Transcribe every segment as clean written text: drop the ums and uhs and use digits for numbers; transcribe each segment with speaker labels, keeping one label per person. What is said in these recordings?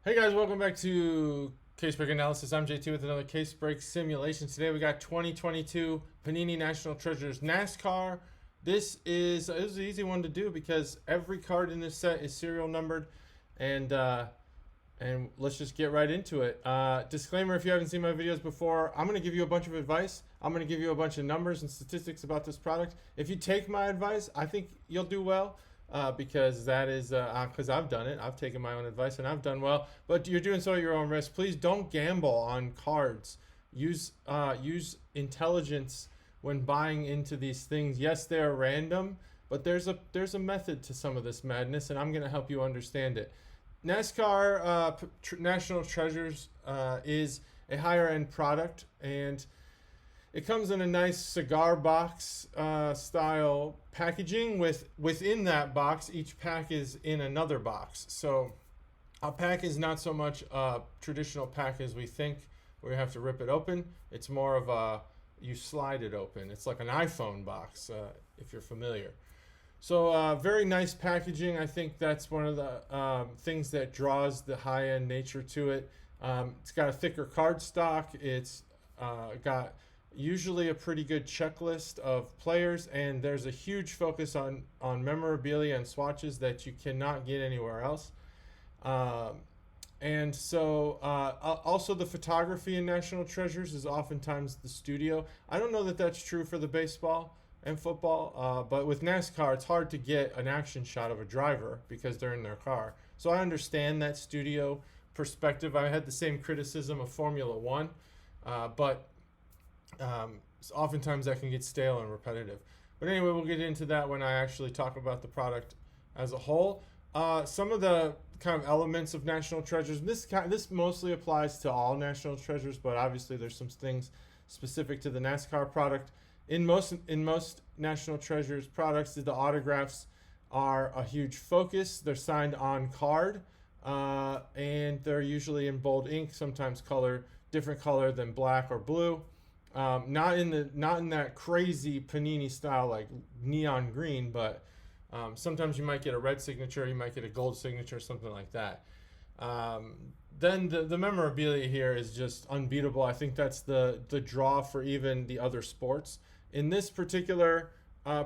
Speaker 1: Hey guys, welcome back to Case Break Analysis. I'm JT with another Case Break simulation. Today we got 2022 Panini National Treasures NASCAR. This is an easy one to do because every card in this set is serial numbered, and let's just get right into it. Disclaimer: if you haven't seen my videos before, I'm going to give you a bunch of advice. I'm going to give you a bunch of numbers and statistics about this product. If you take my advice, I think you'll do well. Because that is because I've done it. I've taken my own advice and I've done well. But you're doing so at your own risk. Please don't gamble on cards. Use intelligence when buying into these things. Yes, they're random, but there's a method to some of this madness, and I'm going to help you understand it. NASCAR National Treasures is a higher end product, and it comes in a nice cigar box style packaging. Within that box, each pack is in another box. So a pack is not so much a traditional pack as we think, where you have to rip it open. It's more of you slide it open. It's like an iPhone box, if you're familiar. So very nice packaging. I think that's one of the things that draws the high-end nature to it. It's got a thicker cardstock. It's got usually a pretty good checklist of players, and there's a huge focus on memorabilia and swatches that you cannot get anywhere else. And so also the photography in National Treasures is oftentimes the studio. I don't know that that's true for the baseball and football, but with NASCAR it's hard to get an action shot of a driver because they're in their car. So I understand that studio perspective. I had the same criticism of Formula One, but oftentimes that can get stale and repetitive. But anyway, we'll get into that when I actually talk about the product as a whole. Some of the kind of elements of National Treasures. This mostly applies to all National Treasures, but obviously there's some things specific to the NASCAR product. In most National Treasures products, the autographs are a huge focus. They're signed on card, and they're usually in bold ink, sometimes different color than black or blue. Not in that crazy Panini style like neon green, but sometimes you might get a red signature, you might get a gold signature, something like that. Then the memorabilia here is just unbeatable. I think that's the draw for even the other sports. In this particular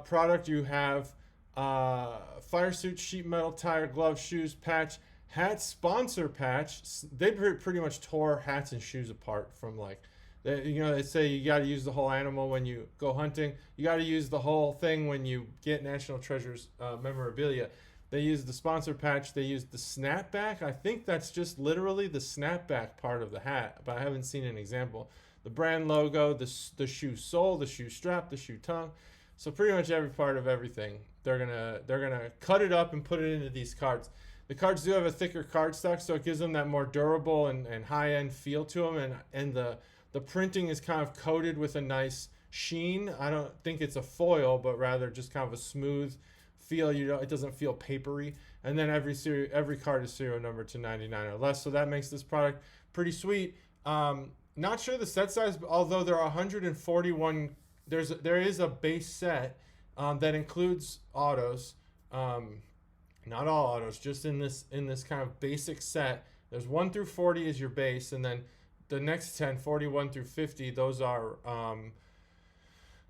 Speaker 1: product, you have fire suit, sheet metal, tire, glove, shoes, patch, hat, sponsor patch. They pretty much tore hats and shoes apart from like. They say you got to use the whole animal when you go hunting. You got to use the whole thing when you get National Treasures memorabilia. They use the sponsor patch. They use the snapback. I think that's just literally the snapback part of the hat, but I haven't seen an example. The brand logo, the shoe sole, the shoe strap, the shoe tongue. So pretty much every part of everything. They're gonna cut it up and put it into these cards. The cards do have a thicker cardstock, so it gives them that more durable and high-end feel to them, and the printing is kind of coated with a nice sheen. I don't think it's a foil, but rather just kind of a smooth feel. It doesn't feel papery. And then every card is serial numbered to 99 or less, so that makes this product pretty sweet. Not sure the set size, although there are 141. There is a base set that includes autos. Not all autos, just in this kind of basic set. There's 1 through 40 is your base, and then the next 10, 41 through 50, those are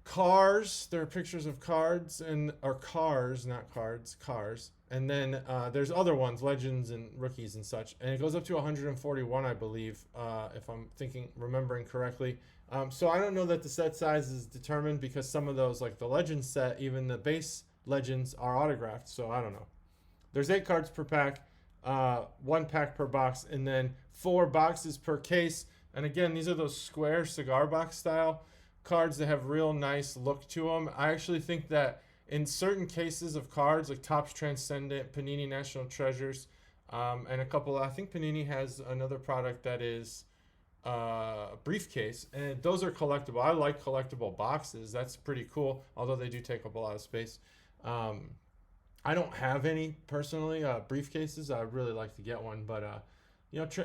Speaker 1: cars. There are pictures of cards or cars, not cards, cars. And then there's other ones, legends and rookies and such. And it goes up to 141, I believe, if I'm remembering correctly. So I don't know that the set size is determined because some of those, like the legends set, even the base legends are autographed. So I don't know. There's 8 cards per pack. 1 pack per box, and then 4 boxes per case. And again, these are those square cigar box style cards that have real nice look to them. I actually think that in certain cases of cards, like Topps Transcendent, Panini National Treasures, and a couple, I think Panini has another product that is a briefcase, and those are collectible. I like collectible boxes. That's pretty cool, although they do take up a lot of space. I don't have any personally briefcases. I'd really like to get one, but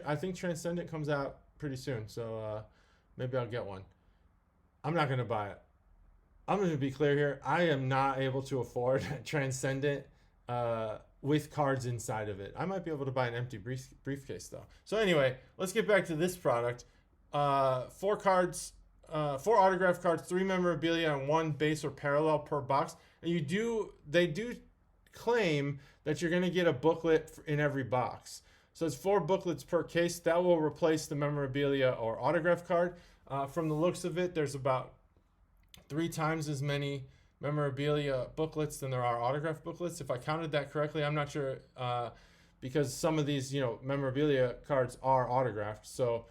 Speaker 1: I think Transcendent comes out pretty soon, so maybe I'll get one. I'm not gonna buy it. I'm gonna be clear here. I am not able to afford Transcendent with cards inside of it. I might be able to buy an empty briefcase though. So anyway, let's get back to this product. 4 cards, 4 autograph cards, 3 memorabilia, and 1 base or parallel per box. And they do claim that you're going to get a booklet in every box. So it's 4 booklets per case. That will replace the memorabilia or autograph card. From the looks of it, there's about 3 times as many memorabilia booklets than there are autograph booklets. If I counted that correctly, I'm not sure, because some of these, memorabilia cards are autographed. So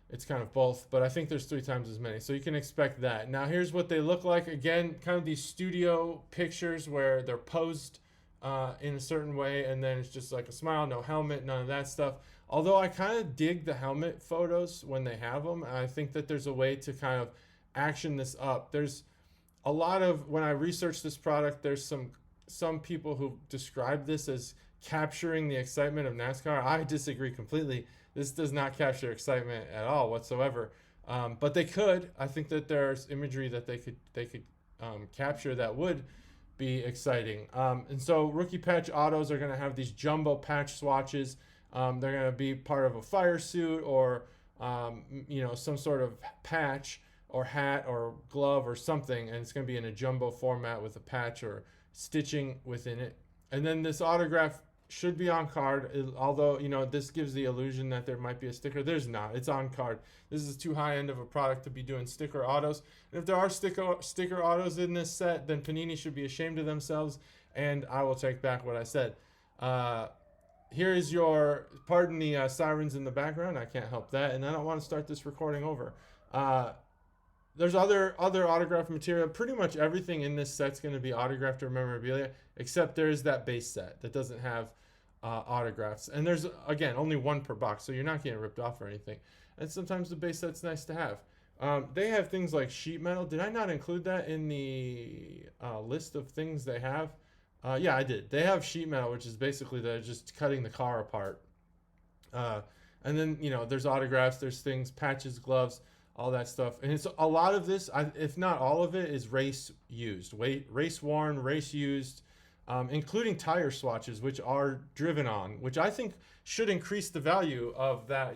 Speaker 1: it's kind of both, but I think there's 3 times as many. So you can expect that. Now here's what they look like. Again, kind of these studio pictures where they're posed in a certain way, and then it's just like a smile, no helmet, none of that stuff. Although I kind of dig the helmet photos when they have them, and I think that there's a way to kind of action this up. There's a lot of, when I researched this product, there's some people who describe this as capturing the excitement of NASCAR. I disagree completely. This does not capture excitement at all whatsoever. But they could. I think that there's imagery that they could capture that would be exciting. And so rookie patch autos are going to have these jumbo patch swatches. They're going to be part of a fire suit or some sort of patch or hat or glove or something, and it's going to be in a jumbo format with a patch or stitching within it. And then this autograph should be on card, although this gives the illusion that there might be a sticker. There's not. It's on card. This is too high end of a product to be doing sticker autos. And if there are sticker autos in this set, then Panini should be ashamed of themselves, and I will take back what I said. Here is your, pardon the sirens in the background, I can't help that, and I don't want to start this recording over. There's other autograph material. Pretty much everything in this set's going to be autographed or memorabilia, except there's that base set that doesn't have autographs. And there's, again, only 1 per box, so you're not getting ripped off or anything. And sometimes the base set's nice to have. They have things like sheet metal. Did I not include that in the list of things they have? Yeah, I did. They have sheet metal, which is basically they're just cutting the car apart. And then, there's autographs, there's things, patches, gloves, all that stuff. And it's a lot of this, if not all of it, is race used, race worn, race used, including tire swatches, which are driven on, which I think should increase the value of that.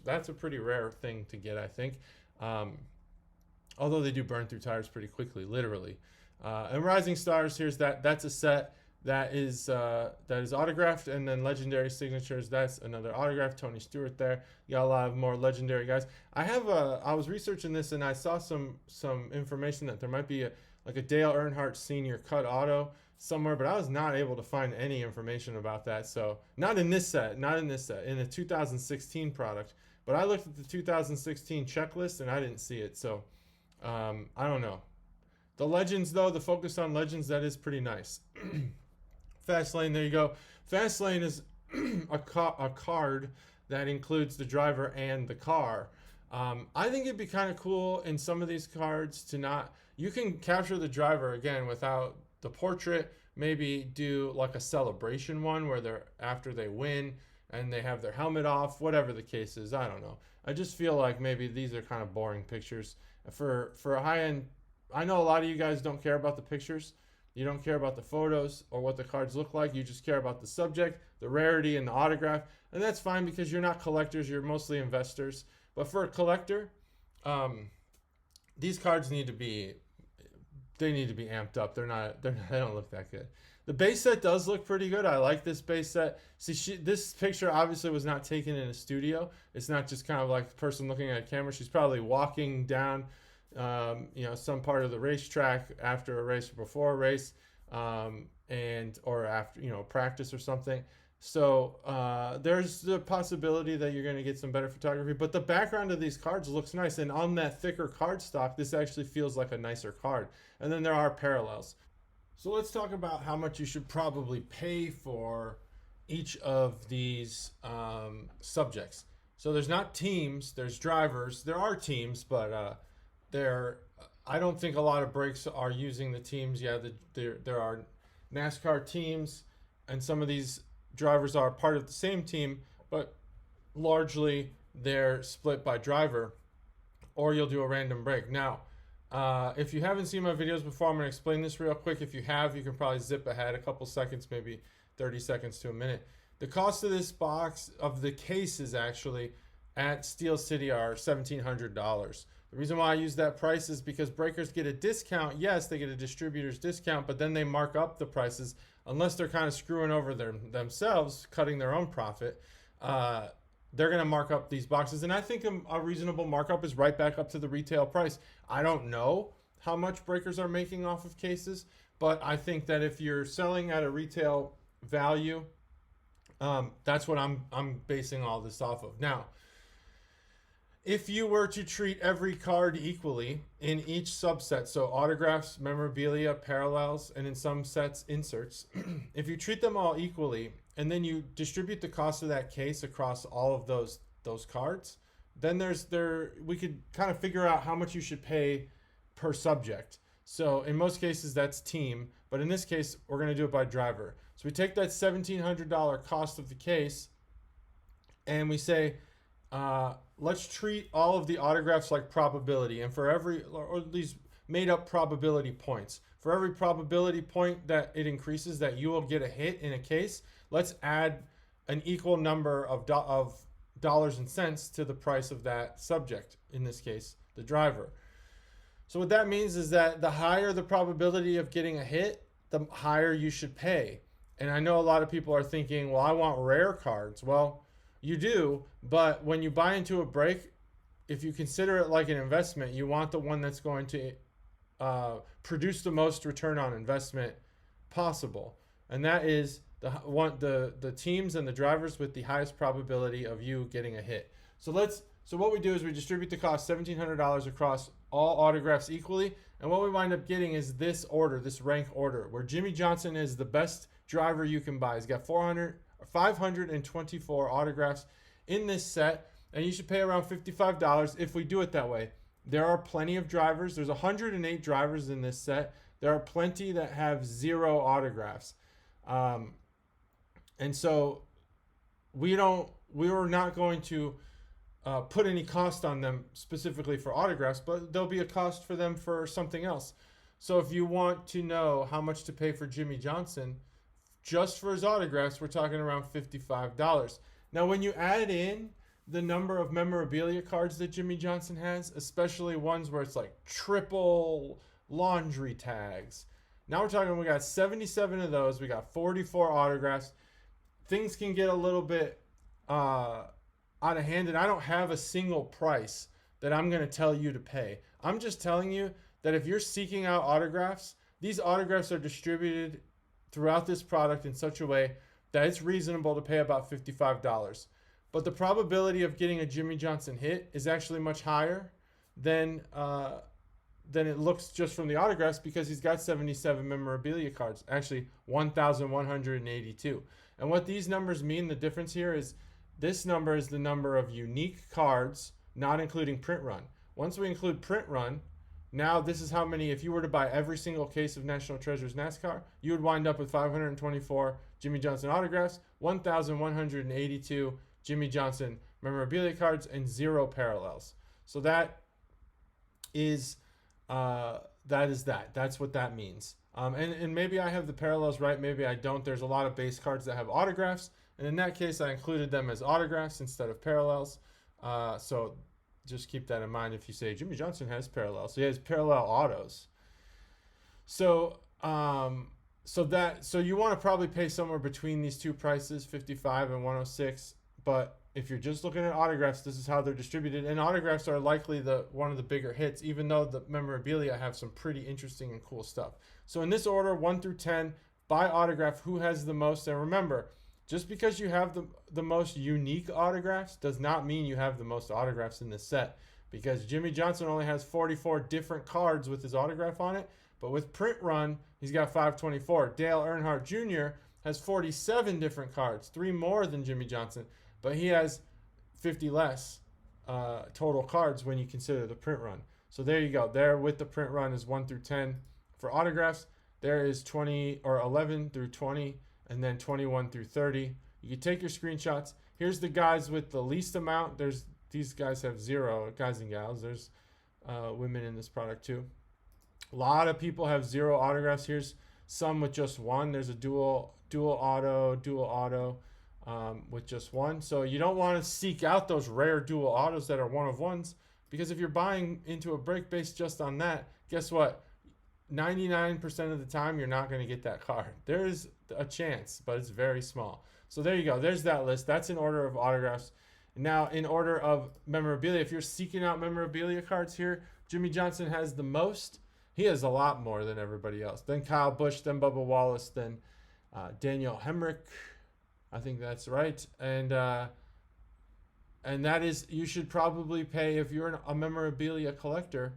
Speaker 1: That's a pretty rare thing to get, I think. Although they do burn through tires pretty quickly, literally. And Rising Stars, that's a set that is autographed, and then Legendary Signatures, that's another autograph. Tony Stewart there. You got a lot of more legendary guys. I was researching this, and I saw some information that there might be a Dale Earnhardt Sr. cut auto somewhere, but I was not able to find any information about that. So not in this set, in the 2016 product. But I looked at the 2016 checklist, and I didn't see it. So I don't know. The Legends, though, the focus on Legends, that is pretty nice. Fastlane, there you go. Fastlane is a card that includes the driver and the car. I think it'd be kind of cool in some of these cards to not... You can capture the driver, again, without the portrait. Maybe do like a celebration one where after they win and they have their helmet off, whatever the case is. I don't know. I just feel like maybe these are kind of boring pictures. For a high-end... I know a lot of you guys don't care about the pictures. You don't care about the photos or what the cards look like. You just care about the subject, the rarity, and the autograph. And that's fine because you're not collectors. You're mostly investors. But for a collector, these cards need to be amped up. They don't look that good. The base set does look pretty good. I like this base set. See, this picture obviously was not taken in a studio. It's not just kind of like a person looking at a camera. She's probably walking down some part of the racetrack after a race or before a race, or after, practice or something. So there's the possibility that you're going to get some better photography, but the background of these cards looks nice. And on that thicker card stock, this actually feels like a nicer card. And then there are parallels. So let's talk about how much you should probably pay for each of these subjects. So there's not teams, there's drivers. There are teams, but I don't think a lot of breaks are using the teams. Yeah, there are NASCAR teams, and some of these drivers are part of the same team, but largely they're split by driver, or you'll do a random break. Now, if you haven't seen my videos before, I'm going to explain this real quick. If you have, you can probably zip ahead a couple seconds, maybe 30 seconds to a minute. The cost of this box, of the case, is actually at Steel City are $1,700. The reason why I use that price is because breakers get a discount. Yes, they get a distributor's discount, but then they mark up the prices unless they're kind of screwing over themselves, cutting their own profit. They're going to mark up these boxes. And I think a reasonable markup is right back up to the retail price. I don't know how much breakers are making off of cases, but I think that if you're selling at a retail value, that's what I'm basing all this off of. Now, if you were to treat every card equally in each subset, so autographs, memorabilia, parallels, and in some sets, inserts, if you treat them all equally and then you distribute the cost of that case across all of those cards, then we could kind of figure out how much you should pay per subject. So in most cases that's team, but in this case we're going to do it by driver. So we take that $1,700 cost of the case and we say, let's treat all of the autographs like probability, and for every, or these made up probability points, for every probability point that it increases that you will get a hit in a case, let's add an equal number of dollars and cents to the price of that subject, in this case the driver. So what that means is that the higher the probability of getting a hit, the higher you should pay. And I know a lot of people are thinking, well, I want rare cards. Well, you do, but when you buy into a break, if you consider it like an investment, you want the one that's going to produce the most return on investment possible. And that is the teams and the drivers with the highest probability of you getting a hit. So what we do is we distribute the cost $1,700 across all autographs equally, and what we wind up getting is this order, this rank order, where Jimmie Johnson is the best driver you can buy. He's got 524 autographs in this set, and you should pay around $55 if we do it that way. There are plenty of drivers. There's 108 drivers in this set. There are plenty that have 0 autographs. And so we are not going to put any cost on them specifically for autographs, but there'll be a cost for them for something else. So if you want to know how much to pay for Jimmie Johnson, just for his autographs, we're talking around $55. Now, when you add in the number of memorabilia cards that Jimmie Johnson has, especially ones where it's like triple laundry tags, now we're talking, we got 77 of those, we got 44 autographs. Things can get a little bit out of hand, and I don't have a single price that I'm going to tell you to pay. I'm just telling you that if you're seeking out autographs, these autographs are distributed throughout this product in such a way that it's reasonable to pay about $55. But the probability of getting a Jimmie Johnson hit is actually much higher than it looks just from the autographs, because he's got 77 memorabilia cards, actually 1,182. And what these numbers mean, the difference here is this number is the number of unique cards, not including print run. Once we include print run, now this is how many, if you were to buy every single case of National Treasures NASCAR, you would wind up with 524 Jimmie Johnson autographs, 1,182 Jimmie Johnson memorabilia cards, and 0 parallels. So that's what that means. And maybe I have the parallels right, maybe I don't. There's a lot of base cards that have autographs, and in that case I included them as autographs instead of parallels. So just keep that in mind if you say Jimmie Johnson has parallels. So he has parallel autos. So you want to probably pay somewhere between these two prices, 55 and 106. But if you're just looking at autographs, this is how they're distributed. And autographs are likely one of the bigger hits, even though the memorabilia have some pretty interesting and cool stuff. So in this order, 1 through 10, by autograph, who has the most? And remember, just because you have the most unique autographs does not mean you have the most autographs in this set, because Jimmie Johnson only has 44 different cards with his autograph on it, but with print run, he's got 524. Dale Earnhardt Jr. has 47 different cards, 3 more than Jimmie Johnson, but he has 50 less total cards when you consider the print run. So there you go. There with the print run is 1 through 10 for autographs. There is 20 or 11 through 20, and then 21 through 30. You can take your screenshots. Here's the guys with the least amount. These guys have 0, guys and gals. There's women in this product too. A lot of people have 0 autographs. Here's some with just 1. There's a dual dual auto with just one. So you don't want to seek out those rare dual autos that are one of ones, because if you're buying into a break based just on that, guess what? 99% of the time you're not going to get that card. There is a chance, but it's very small. So there you go. There's that list. That's in order of autographs. Now, in order of memorabilia, if you're seeking out memorabilia cards here, Jimmy Johnson has the most. He has a lot more than everybody else. Then Kyle Busch, then Bubba Wallace, then Daniel Hemrick. I think that's right. And that is, you should probably pay, if you're a memorabilia collector,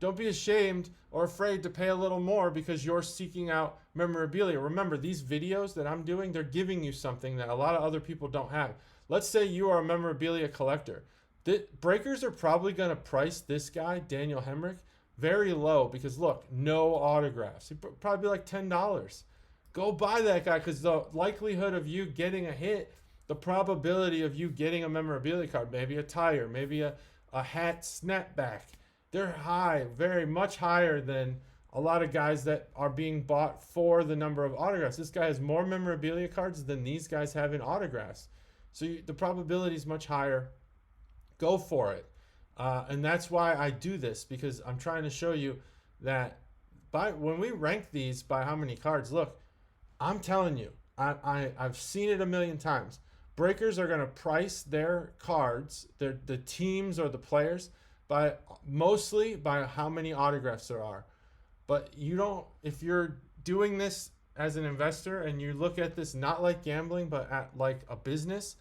Speaker 1: don't be ashamed or afraid to pay a little more because you're seeking out memorabilia. Remember, these videos that I'm doing, they're giving you something that a lot of other people don't have. Let's say you are a memorabilia collector. The breakers are probably going to price this guy, Daniel Hemrick, very low because, look, no autographs. It'd probably be like $10. Go buy that guy, because the likelihood of you getting a hit, the probability of you getting a memorabilia card, maybe a tire, maybe a hat snapback, they're high, very much higher than a lot of guys that are being bought for the number of autographs. This guy has more memorabilia cards than these guys have in autographs. So the probability is much higher. Go for it. And that's why I do this, because I'm trying to show you that when we rank these by how many cards, look, I'm telling you, I've seen it a million times. Breakers are going to price their cards, the teams or the players, mostly by how many autographs there are. But if you're doing this as an investor and you look at this not like gambling, but at like a business,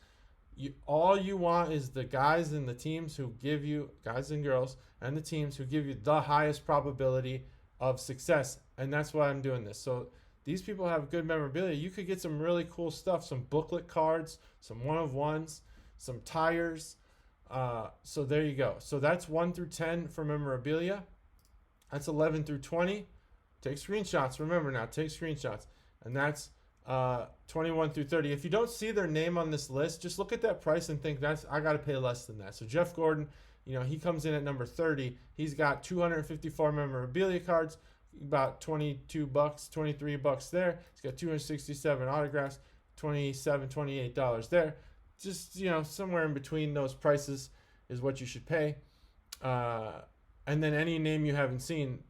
Speaker 1: all you want is the guys and the teams who give you, guys and girls, and the teams who give you the highest probability of success. And that's why I'm doing this. So these people have good memorabilia. You could get some really cool stuff, some booklet cards, some one-of-ones, some tires. So there you go. So that's 1 through 10 for memorabilia. That's 11 through 20. Take screenshots. Remember now, take screenshots. And that's 21 through 30. If you don't see their name on this list, just look at that price and think, I got to pay less than that. So Jeff Gordon, he comes in at number 30. He's got 254 memorabilia cards, about $22, $23 there. He's got 267 autographs, $27, $28 there. Just, somewhere in between those prices is what you should pay. And then any name you haven't seen,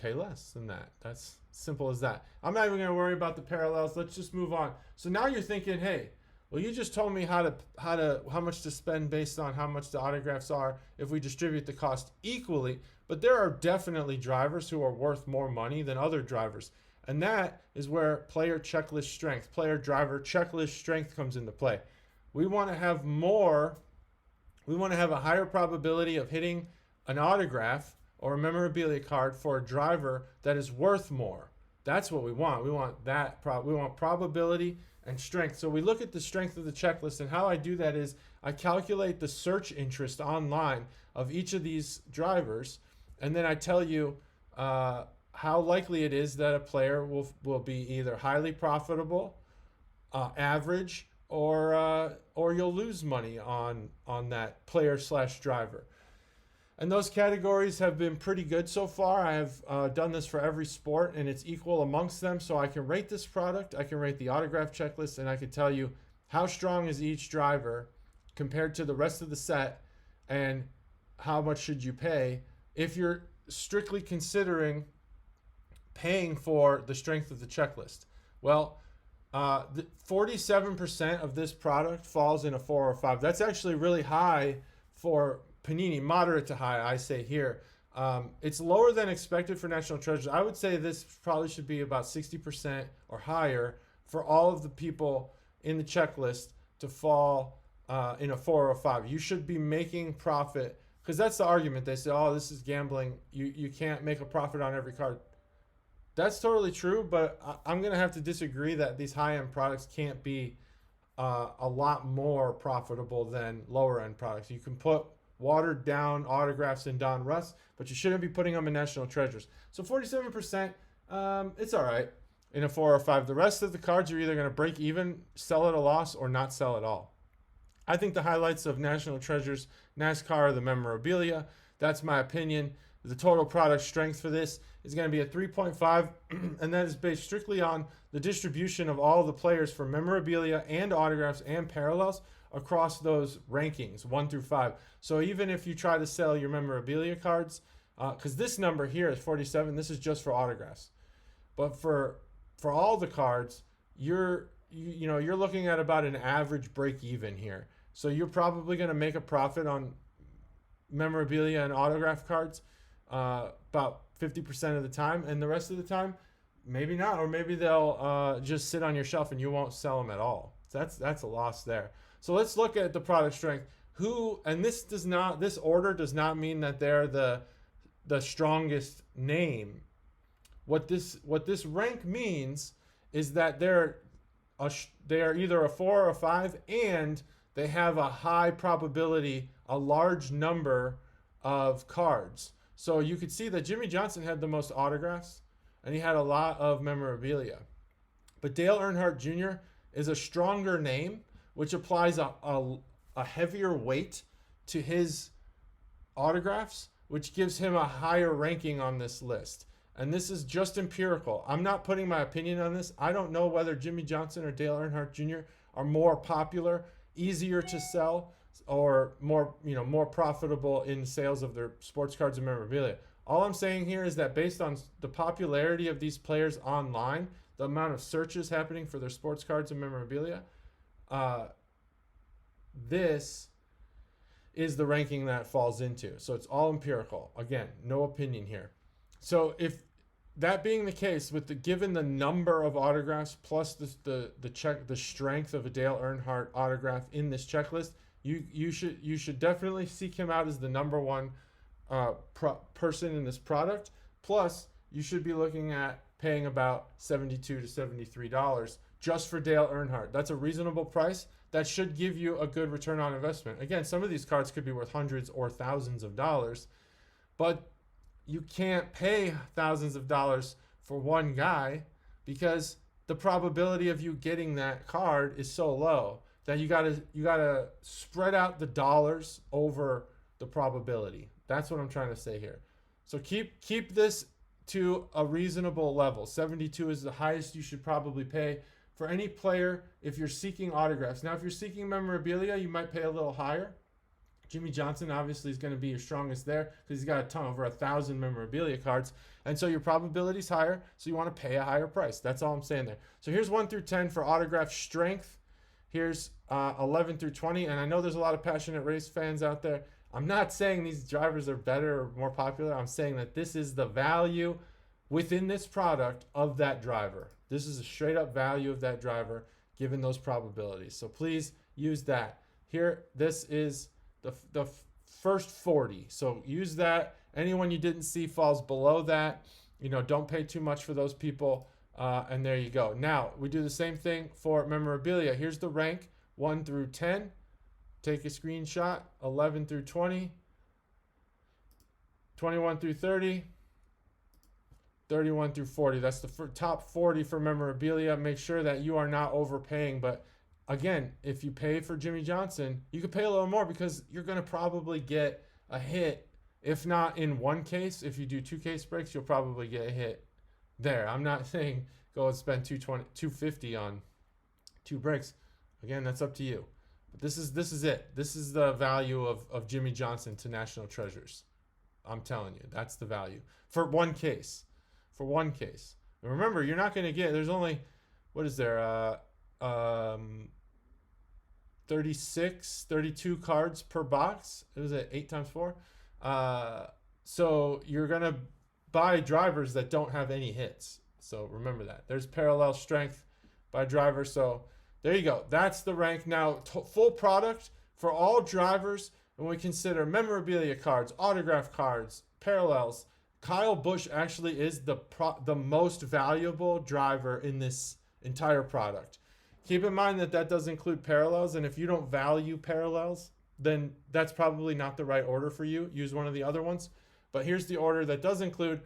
Speaker 1: pay less than that. That's simple as that. I'm not even going to worry about the parallels. Let's just move on. So now you're thinking, hey, well, you just told me how much to spend based on how much the autographs are if we distribute the cost equally. But there are definitely drivers who are worth more money than other drivers. And that is where player checklist strength, player driver checklist strength comes into play. We want to have a higher probability of hitting an autograph or a memorabilia card for a driver that is worth more. That's what we want. We want we want probability and strength. So we look at the strength of the checklist, and how I do that is I calculate the search interest online of each of these drivers, and then I tell you how likely it is that a player will be either highly profitable, average, or you'll lose money on that player/driver. And those categories have been pretty good so far. I have done this for every sport, and it's equal amongst them. So I can rate this product, I can rate the autograph checklist, and I can tell you how strong is each driver compared to the rest of the set, and how much should you pay if you're strictly considering paying for the strength of the checklist. Well, 47% of this product falls in a 4 or 5. That's actually really high for Panini, moderate to high, I say here. It's lower than expected for National Treasures. I would say this probably should be about 60% or higher for all of the people in the checklist to fall in a 4 or 5. You should be making profit, because that's the argument. They say, oh, this is gambling. You can't make a profit on every card. That's totally true, but I'm going to have to disagree that these high-end products can't be a lot more profitable than lower-end products. You can put watered down autographs in Don Russ, but you shouldn't be putting them in National Treasures. So 47%, it's all right in a 4 or 5. The rest of the cards are either going to break even, sell at a loss, or not sell at all. I think the highlights of National Treasures NASCAR are the memorabilia. That's my opinion. The total product strength for this is going to be a 3.5, and that is based strictly on the distribution of all the players for memorabilia and autographs and parallels across those rankings 1 through 5. So even if you try to sell your memorabilia cards, because this number here is 47, this is just for autographs. But for all the cards, you're looking at about an average break even here. So you're probably going to make a profit on memorabilia and autograph cards about 50% of the time, and the rest of the time maybe not, or maybe they'll just sit on your shelf and you won't sell them at all. So that's a loss there. So let's look at the product strength. This order does not mean that they're the strongest name. What this rank means is that they are either a 4 or a 5, and they have a high probability, a large number of cards. So you could see that Jimmy Johnson had the most autographs, and he had a lot of memorabilia. But Dale Earnhardt Jr. is a stronger name, which applies a heavier weight to his autographs, which gives him a higher ranking on this list. And this is just empirical. I'm not putting my opinion on this. I don't know whether Jimmy Johnson or Dale Earnhardt Jr. are more popular, easier to sell, or more profitable in sales of their sports cards and memorabilia. All I'm saying here is that based on the popularity of these players online, the amount of searches happening for their sports cards and memorabilia, this is the ranking that falls into. So it's all empirical. Again, no opinion here. So if that being the case, given the number of autographs plus the strength of a Dale Earnhardt autograph in this checklist, you should definitely seek him out as the number one person in this product. Plus, you should be looking at paying about $72 to $73 just for Dale Earnhardt. That's a reasonable price. That should give you a good return on investment. Again, some of these cards could be worth hundreds or thousands of dollars, but you can't pay thousands of dollars for one guy because the probability of you getting that card is so low that you gotta spread out the dollars over the probability. That's what I'm trying to say here. So keep this to a reasonable level. 72 is the highest you should probably pay for any player if you're seeking autographs. Now, if you're seeking memorabilia, you might pay a little higher. Jimmy Johnson obviously is going to be your strongest there because he's got a ton, over 1,000 memorabilia cards. And so your probability is higher, so you want to pay a higher price. That's all I'm saying there. So here's 1 through 10 for autograph strength. Here's 11 through 20. And I know there's a lot of passionate race fans out there. I'm not saying these drivers are better or more popular. I'm saying that this is the value within this product of that driver. This is a straight up value of that driver given those probabilities. So please use that. Here, this is the first 40. So use that. Anyone you didn't see falls below that. Don't pay too much for those people. And there you go. Now, we do the same thing for memorabilia. Here's the rank 1 through 10. Take a screenshot. 11 through 20. 21 through 30. 31 through 40. That's the top 40 for memorabilia. Make sure that you are not overpaying. But again, if you pay for Jimmy Johnson, you could pay a little more because you're going to probably get a hit. If not in one case, if you do 2 case breaks, you'll probably get a hit there. I'm not saying go and spend $250 on 2 breaks. Again, that's up to you. But this is it. This is the value of Jimmy Johnson to National Treasures. I'm telling you, that's the value for one case. For one case. And remember, you're not going to get, there's only, what is there, 36, 32 cards per box. It was 8 times 4. So you're going to buy drivers that don't have any hits. So remember that. There's parallel strength by driver. So there you go. That's the rank. Now, full product for all drivers, when we consider memorabilia cards, autograph cards, parallels, Kyle Busch actually is the most valuable driver in this entire product. Keep in mind that does include parallels, and if you don't value parallels, then that's probably not the right order for you. Use one of the other ones. But here's the order that does include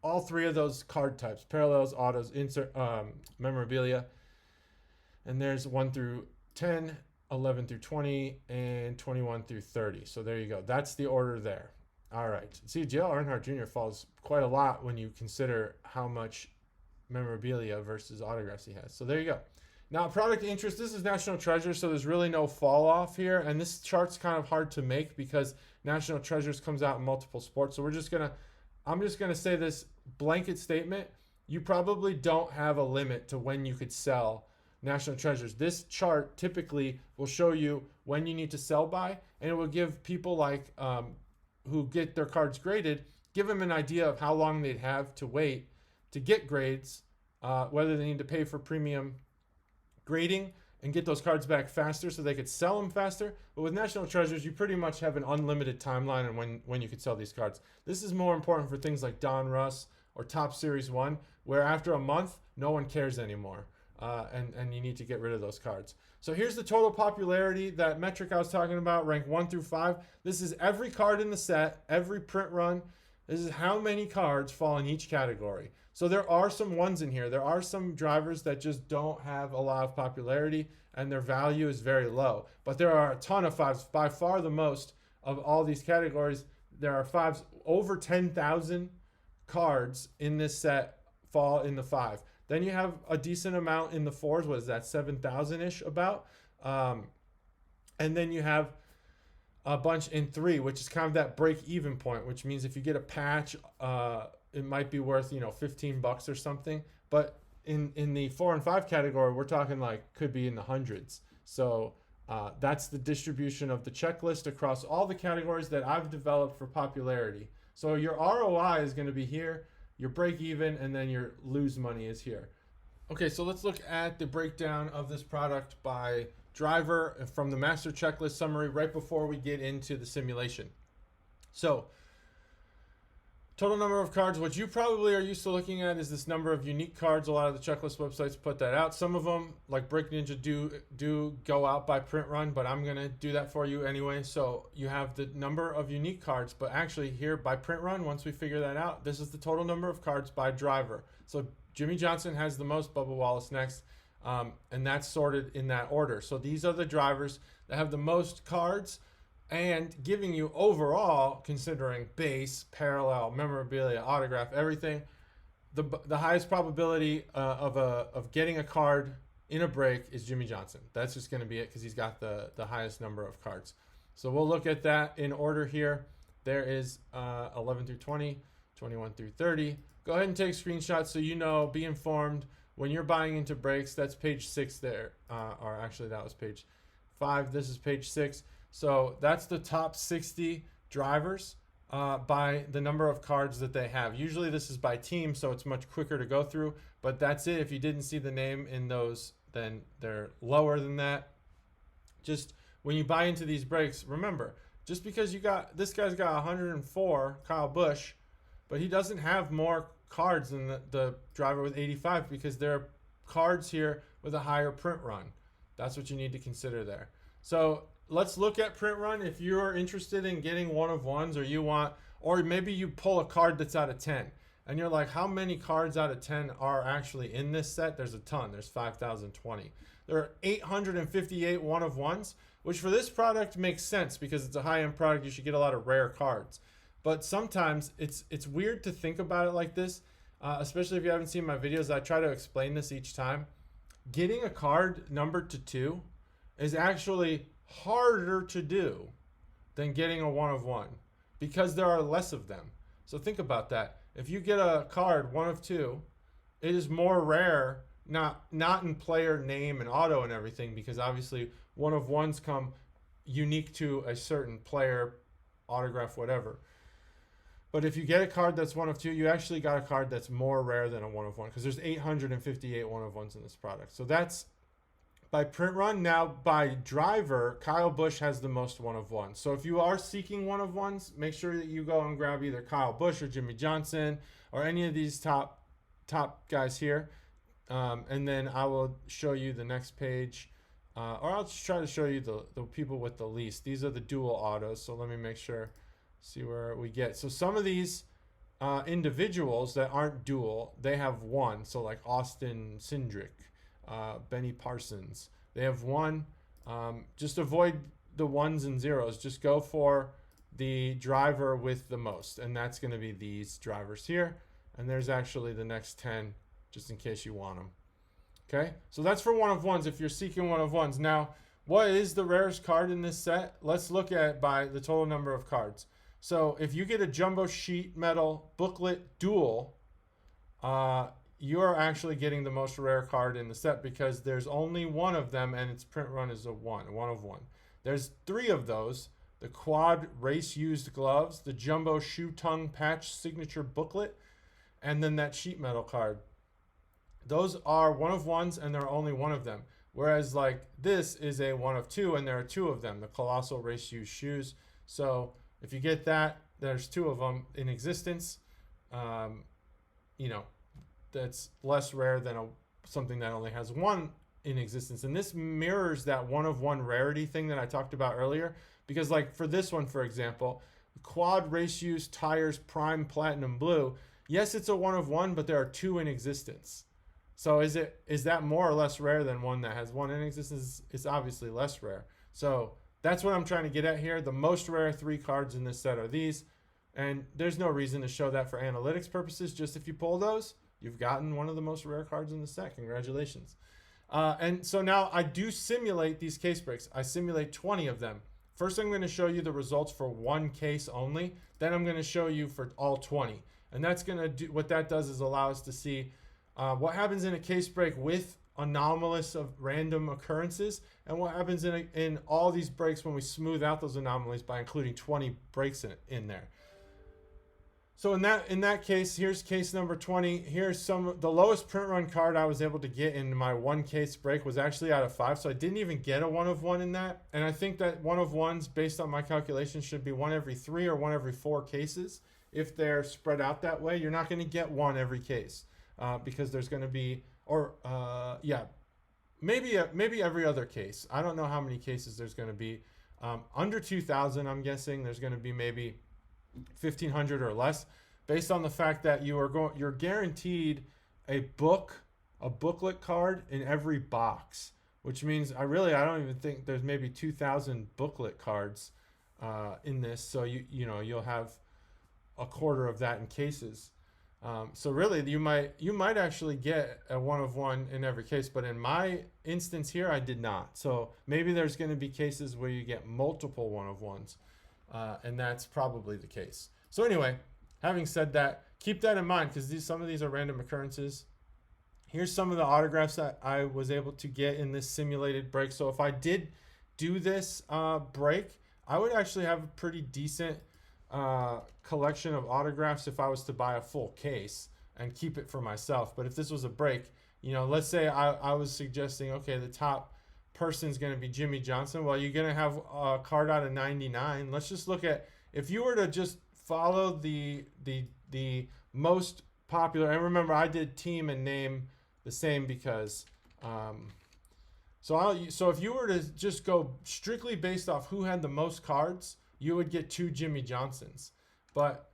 Speaker 1: all 3 of those card types: parallels, autos, memorabilia. And there's 1 through 10, 11 through 20, and 21 through 30. So there you go. That's the order there. All right. See, Dale Earnhardt Jr. falls quite a lot when you consider how much memorabilia versus autographs he has. So there you go. Now, product interest, this is National Treasure, so there's really no fall off here. And this chart's kind of hard to make because National Treasures comes out in multiple sports. So I'm just gonna say this blanket statement. You probably don't have a limit to when you could sell National Treasures. This chart typically will show you when you need to sell by, and it will give people like who get their cards graded, give them an idea of how long they'd have to wait to get grades, whether they need to pay for premium grading and get those cards back faster so they could sell them faster. But with National Treasures, you pretty much have an unlimited timeline on when you could sell these cards. This is more important for things like Don Russ or Top Series 1, where after a month, no one cares anymore. And you need to get rid of those cards. So here's the total popularity, that metric I was talking about, rank 1 through 5. This is every card in the set, every print run. This is how many cards fall in each category. So there are some ones in here. There are some drivers that just don't have a lot of popularity and their value is very low. But there are a ton of 5s, by far the most of all these categories. There are 5s, over 10,000 cards in this set fall in the 5. Then you have a decent amount in the 4s. What is that, 7,000-ish about? And then you have a bunch in 3, which is kind of that break-even point, which means if you get a patch, it might be worth, $15 or something. But in the 4 and 5 category, we're talking like could be in the hundreds. So that's the distribution of the checklist across all the categories that I've developed for popularity. So your ROI is going to be here, your break even, and then your lose money is here. Okay, so let's look at the breakdown of this product by driver from the master checklist summary right before we get into the simulation. So total number of cards, what you probably are used to looking at is this number of unique cards. A lot of the checklist websites put that out. Some of them, like Break Ninja, do go out by print run, but I'm going to do that for you anyway. So you have the number of unique cards, but actually here by print run, once we figure that out, this is the total number of cards by driver. So Jimmy Johnson has the most, Bubba Wallace next, and that's sorted in that order. So these are the drivers that have the most cards, and giving you overall, considering base, parallel, memorabilia, autograph, everything, the highest probability of getting a card in a break is Jimmy Johnson. That's just going to be it because he's got the highest number of cards. So we'll look at that in order here. There is 11 through 20, 21 through 30. Go ahead and take screenshots so be informed. When you're buying into breaks, that's page 6 there. Or actually, that was page 5. This is page 6. So that's the top 60 drivers by the number of cards that they have. Usually this is by team, so it's much quicker to go through. But that's it. If you didn't see the name in those, then they're lower than that. Just when you buy into these breaks, remember, just because this guy's got 104, Kyle Busch, but he doesn't have more cards than the driver with 85 because there are cards here with a higher print run. That's what you need to consider there. So let's look at print run. If you're interested in getting one of ones, or maybe you pull a card that's out of 10 and you're like, how many cards out of 10 are actually in this set? There's a ton. There's 5,020. There are 858 one of ones, which for this product makes sense because it's a high-end product. You should get a lot of rare cards. But sometimes it's weird to think about it like this, especially if you haven't seen my videos. I try to explain this each time. Getting a card numbered to 2 is actually harder to do than getting a one of one because there are less of them. So think about that. If you get a card 1 of 2, it is more rare, not in player name and auto and everything, because obviously one of ones come unique to a certain player, autograph, whatever. But if you get a card that's 1 of 2, you actually got a card that's more rare than a 1 of 1 because there's 858 one of ones in this product. So that's by print run. Now by driver, Kyle Busch has the most 1 of 1. So if you are seeking 1 of 1s, make sure that you go and grab either Kyle Busch or Jimmy Johnson or any of these top guys here. And then I will show you the next page. Or I'll just try to show you the people with the least. These are the dual autos. So let me make sure, see where we get. So some of these individuals that aren't dual, they have 1. So like Austin Cindric, Benny Parsons, they have 1. Just avoid the 1s and 0s. Just go for the driver with the most, and that's going to be these drivers here. And there's actually the next 10, just in case you want them. Okay, so that's for one of ones if you're seeking one of ones. Now, what is the rarest card in this set? Let's look at it by the total number of cards. So if you get a jumbo sheet metal booklet duel, you're actually getting the most rare card in the set because there's only one of them and its print run is a one of one. There's 3 of those: the quad race used gloves, the jumbo shoe tongue patch signature booklet, and then that sheet metal card. Those are one of ones and there are only one of them. Whereas like this is a one of two and there are 2 of them, the colossal race used shoes. So if you get that, there's 2 of them in existence. You know, that's less rare than something that only has 1 in existence. And this mirrors that one of one rarity thing that I talked about earlier. Because like for this one, for example, quad race used tires prime platinum blue. Yes, it's a one of one, but there are 2 in existence. So is that more or less rare than one that has 1 in existence? It's obviously less rare. So that's what I'm trying to get at here. The most rare 3 cards in this set are these. And there's no reason to show that for analytics purposes. Just if you pull those, you've gotten one of the most rare cards in the set. Congratulations. And so now I do simulate these case breaks. I simulate 20 of them. First, I'm going to show you the results for 1 case only. Then I'm going to show you for all 20. And that's going to do, what that does is allow us to see what happens in a case break with anomalous of random occurrences, and what happens in all these breaks when we smooth out those anomalies by including 20 breaks in there. So in that case, here's case number 20. Here's the lowest print run card I was able to get in my 1 case break was actually out of 5, so I didn't even get a one of one in that. And I think that one of ones, based on my calculations, should be 1 every 3 or 1 every 4 cases. If they're spread out that way, you're not going to get 1 every case. Because there's going to be, maybe every other case. I don't know how many cases there's going to be. Under 2,000, I'm guessing there's going to be maybe 1,500 or less, based on the fact that you're guaranteed a booklet card in every box, which means I don't even think there's maybe 2,000 booklet cards in this. So you'll have a quarter of that in cases. So really, you might actually get a one of one in every case, but in my instance here, I did not. So maybe there's going to be cases where you get multiple one of ones, and that's probably the case. So anyway, having said that, keep that in mind because some of these are random occurrences. Here's some of the autographs that I was able to get in this simulated break. So if I did do this break, I would actually have a pretty decent collection of autographs if I was to buy a full case and keep it for myself. But if this was a break, let's say I was suggesting, okay, the top person's going to be Jimmy Johnson. Well, you're going to have a card out of 99. Let's just look at, if you were to just follow the most popular, and remember I did team and name the same because so if you were to just go strictly based off who had the most cards, you would get 2 Jimmy Johnsons. But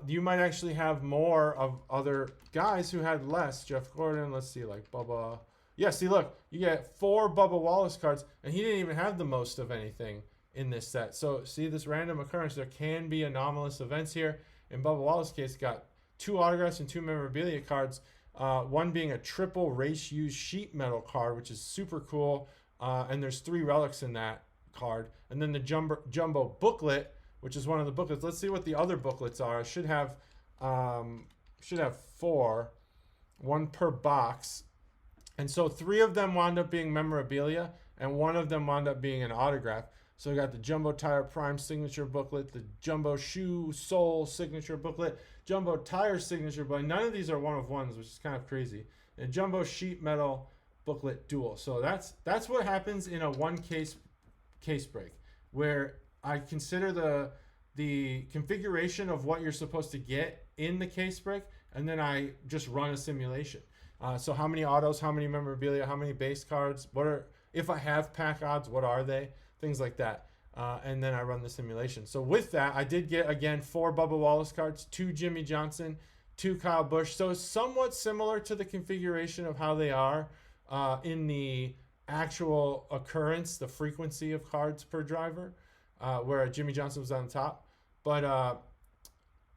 Speaker 1: you might actually have more of other guys who had less. Jeff Gordon, let's see, like Bubba. Yeah, see, look, you get 4 Bubba Wallace cards, and he didn't even have the most of anything in this set. So see this random occurrence. There can be anomalous events here. In Bubba Wallace's case, got 2 autographs and 2 memorabilia cards. One being a triple race used sheet metal card, which is super cool. And there's 3 relics in that card. And then the jumbo booklet, which is one of the booklets. Let's see what the other booklets are. I should have 4, 1 per box. And so 3 of them wound up being memorabilia, and 1 of them wound up being an autograph. So we got the Jumbo Tire Prime signature booklet, the Jumbo Shoe Sole signature booklet, Jumbo Tire signature booklet. None of these are one of ones, which is kind of crazy. And Jumbo Sheet Metal booklet duel. So that's what happens in a 1 case break, where I consider the configuration of what you're supposed to get in the case break, and then I just run a simulation. So how many autos, how many memorabilia, how many base cards, if I have pack odds, what are they? Things like that. And then I run the simulation. So with that, I did get, again, 4 Bubba Wallace cards, 2 Jimmy Johnson, 2 Kyle Busch. So it's somewhat similar to the configuration of how they are in the actual occurrence, the frequency of cards per driver. where Jimmy Johnson was on top, but a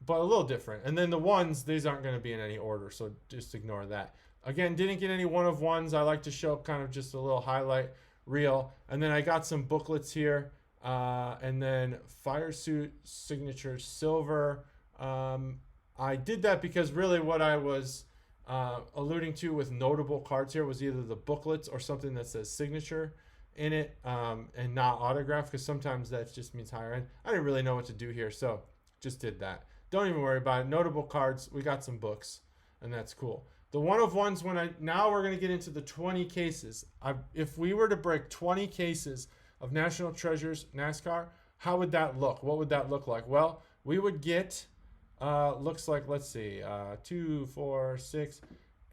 Speaker 1: little different. And then the ones, these aren't going to be in any order, so just ignore that. Again, didn't get any one of ones. I like to show kind of just a little highlight reel. And then I got some booklets here. And then Fire Suit Signature Silver. I did that because really what I was alluding to with notable cards here was either the booklets or something that says signature in it, and not autograph, because sometimes that just means higher end. I didn't really know what to do here, so just did that. Don't even worry about it. Notable cards, we got some books, and that's cool. The one of ones, now we're going to get into the 20 cases. If we were to break 20 cases of National Treasures NASCAR, how would that look? What would that look like? Well, we would get, looks like, let's see, 2, 4, 6,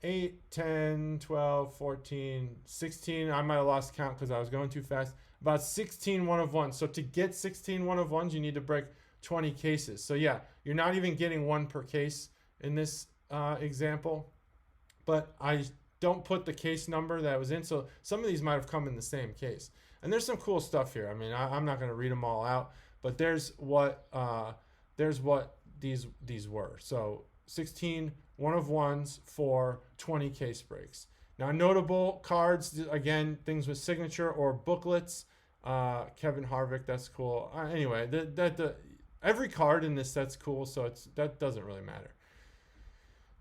Speaker 1: 8, 10, 12, 14, 16. I might have lost count because I was going too fast. About 16 one of ones. So to get 16 one of ones, you need to break 20 cases. So yeah, you're not even getting one per case in this example. But I don't put the case number that was in. So some of these might have come in the same case. And there's some cool stuff here. I mean, I'm not going to read them all out, but there's what these were. So 16 one of ones for 20 case breaks. Now, notable cards, again, things with signature or booklets. Kevin Harvick, that's cool. Anyway, every card in this set's cool, so that doesn't really matter.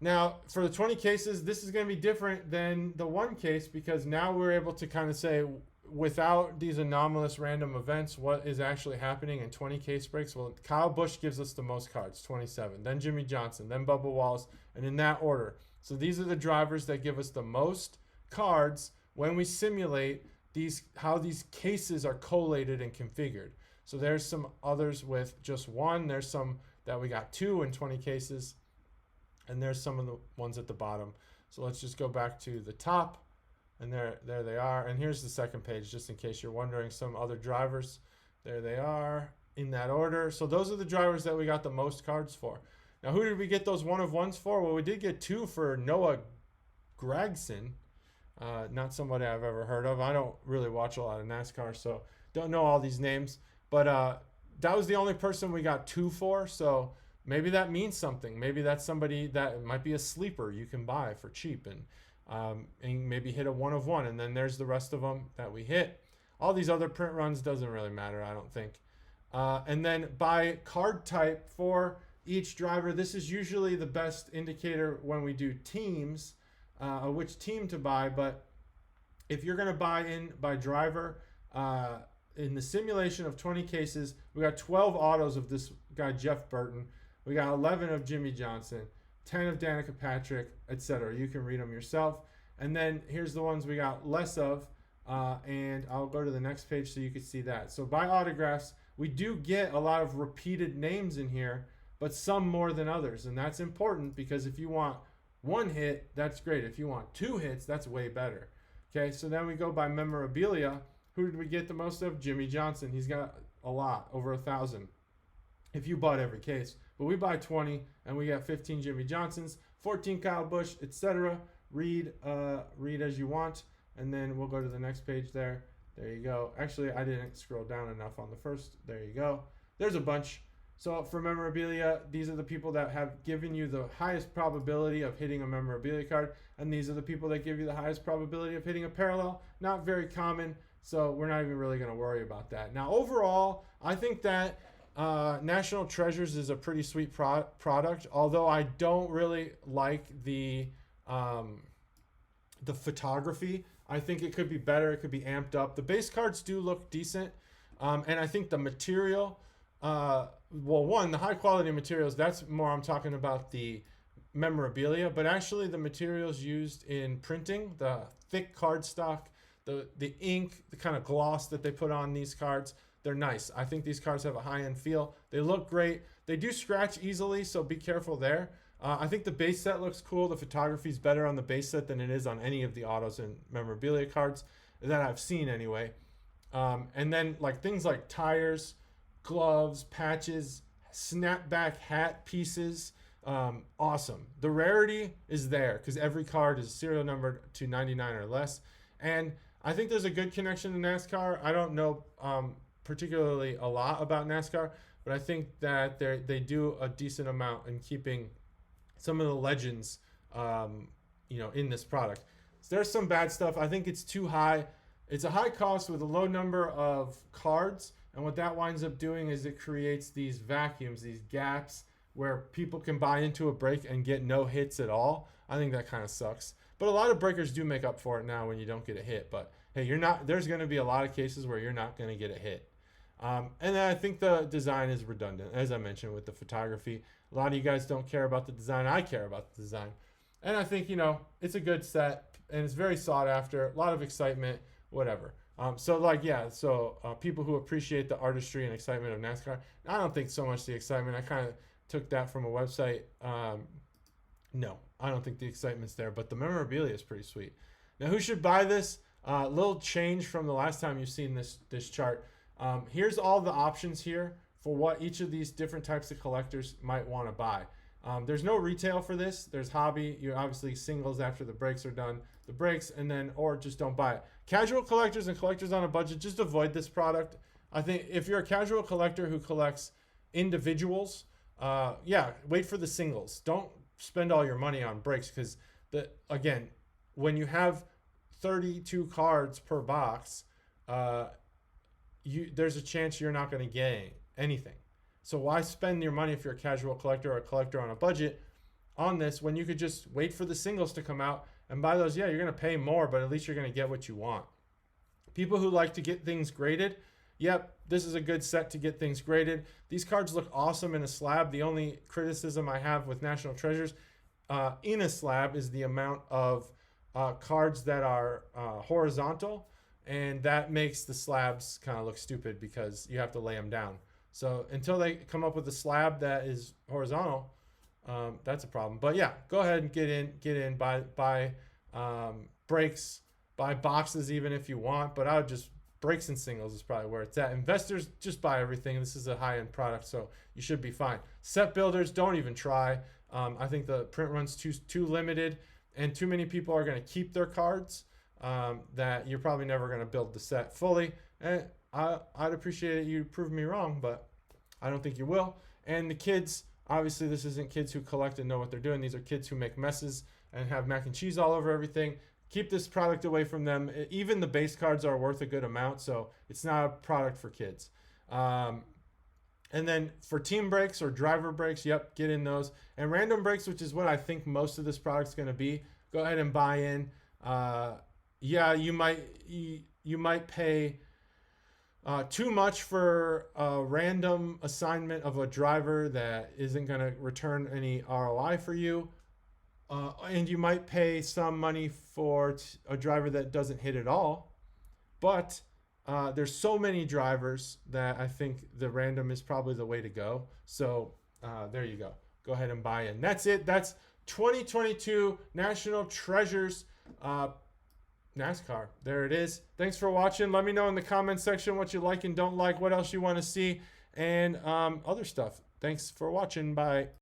Speaker 1: Now, for the 20 cases, this is going to be different than the one case, because now we're able to kind of say, without these anomalous random events, what is actually happening in 20 case breaks. Well, Kyle Busch gives us the most cards, 27. Then Jimmy Johnson, then Bubba Wallace, and in that order. So these are the drivers that give us the most cards when we simulate how these cases are collated and configured. So there's some others with just one. There's some that we got 2 in 20 cases. And there's some of the ones at the bottom. So let's just go back to the top. And there they are. And here's the second page, just in case you're wondering. Some other drivers. There they are in that order. So those are the drivers that we got the most cards for. Now, who did we get those one of ones for? Well, we did get 2 for Noah Gragson. Not somebody I've ever heard of. I don't really watch a lot of NASCAR, so don't know all these names. But that was the only person we got 2 for. So maybe that means something. Maybe that's somebody that might be a sleeper you can buy for cheap and maybe hit a one of one. And then there's the rest of them that we hit. All these other print runs doesn't really matter, I don't think. And then by card type for each driver, this is usually the best indicator when we do teams, which team to buy. But if you're going to buy in by driver, in the simulation of 20 cases, we got 12 autos of this guy, Jeff Burton. We got 11 of Jimmy Johnson, 10 of Danica Patrick, etc. You can read them yourself. And then here's the ones we got less of. And I'll go to the next page so you can see that. So by autographs, we do get a lot of repeated names in here, but some more than others. And that's important because if you want 1 hit, that's great. If you want 2 hits, that's way better. Okay, so then we go by memorabilia. Who did we get the most of? Jimmy Johnson. He's got a lot, over 1,000. If you bought every case. But we buy 20, and we got 15 Jimmy Johnsons, 14 Kyle Busch, etc. Read as you want, and then we'll go to the next page there. There you go. Actually, I didn't scroll down enough on the first. There you go. There's a bunch. So for memorabilia, these are the people that have given you the highest probability of hitting a memorabilia card, and these are the people that give you the highest probability of hitting a parallel. Not very common, so we're not even really going to worry about that. Now, overall, I think that National Treasures is a pretty sweet product, although I don't really like the photography. I think it could be better. It could be amped up. The base cards do look decent, and I think the material, the high quality materials, that's more I'm talking about the memorabilia, but actually the materials used in printing, the thick cardstock, the ink, the kind of gloss that they put on these cards, they're nice. I think these cards have a high-end feel. They look great. They do scratch easily, so be careful there. I think the base set looks cool. The photography is better on the base set than it is on any of the autos and memorabilia cards that I've seen anyway. And then like things like tires, gloves, patches, snapback hat pieces, awesome. The rarity is there because every card is serial numbered to 99 or less. And I think there's a good connection to NASCAR. I don't know particularly a lot about NASCAR, but I think that they do a decent amount in keeping some of the legends, in this product. So there's some bad stuff. I think it's too high. It's a high cost with a low number of cards, and what that winds up doing is it creates these vacuums, these gaps where people can buy into a break and get no hits at all. I think that kind of sucks. But a lot of breakers do make up for it now when you don't get a hit. But hey, there's going to be a lot of cases where you're not going to get a hit. And then I think the design is redundant, as I mentioned with the photography. A lot of you guys don't care about the design. I care about the design. And I think, it's a good set and it's very sought after, a lot of excitement, whatever. People who appreciate the artistry and excitement of NASCAR, I don't think so much the excitement. I kind of took that from a website. No, I don't think the excitement's there, but the memorabilia is pretty sweet. Now, who should buy this? Little change from the last time you've seen this chart. Here's all the options here for what each of these different types of collectors might want to buy. There's no retail for this. There's hobby. You obviously singles after the breaks are done. The breaks, and then or just don't buy it. Casual collectors and collectors on a budget, just avoid this product. I think if you're a casual collector who collects individuals, wait for the singles. Don't spend all your money on breaks because when you have 32 cards per box, there's a chance you're not going to get anything. So why spend your money if you're a casual collector or a collector on a budget on this when you could just wait for the singles to come out and buy those? Yeah, you're going to pay more, but at least you're going to get what you want. People who like to get things graded, yep, this is a good set to get things graded. These cards look awesome in a slab. The only criticism I have with National Treasures in a slab is the amount of cards that are horizontal, and that makes the slabs kind of look stupid because you have to lay them down. So until they come up with a slab that is horizontal, that's a problem. But yeah, go ahead and get in, buy breaks, buy boxes even if you want. But I would just breaks and singles is probably where it's at. Investors, just buy everything. This is a high-end product, so you should be fine. Set builders, don't even try. I think the print run's too limited, and too many people are going to keep their cards that you're probably never going to build the set fully. And I'd appreciate it. You prove me wrong, but I don't think you will. And the kids, obviously this isn't kids who collect and know what they're doing. These are kids who make messes and have mac and cheese all over everything. Keep this product away from them. Even the base cards are worth a good amount, so it's not a product for kids. And then for team breaks or driver breaks, yep, get in those. And random breaks, which is what I think most of this product's going to be, go ahead and buy in. You might pay too much for a random assignment of a driver that isn't going to return any ROI for you. And you might pay some money for a driver that doesn't hit at all. But there's so many drivers that I think the random is probably the way to go. So there you go. Go ahead and buy in. That's it. That's 2022 National Treasures NASCAR. There it is. Thanks for watching. Let me know in the comment section what you like and don't like, what else you want to see, and other stuff. Thanks for watching. Bye.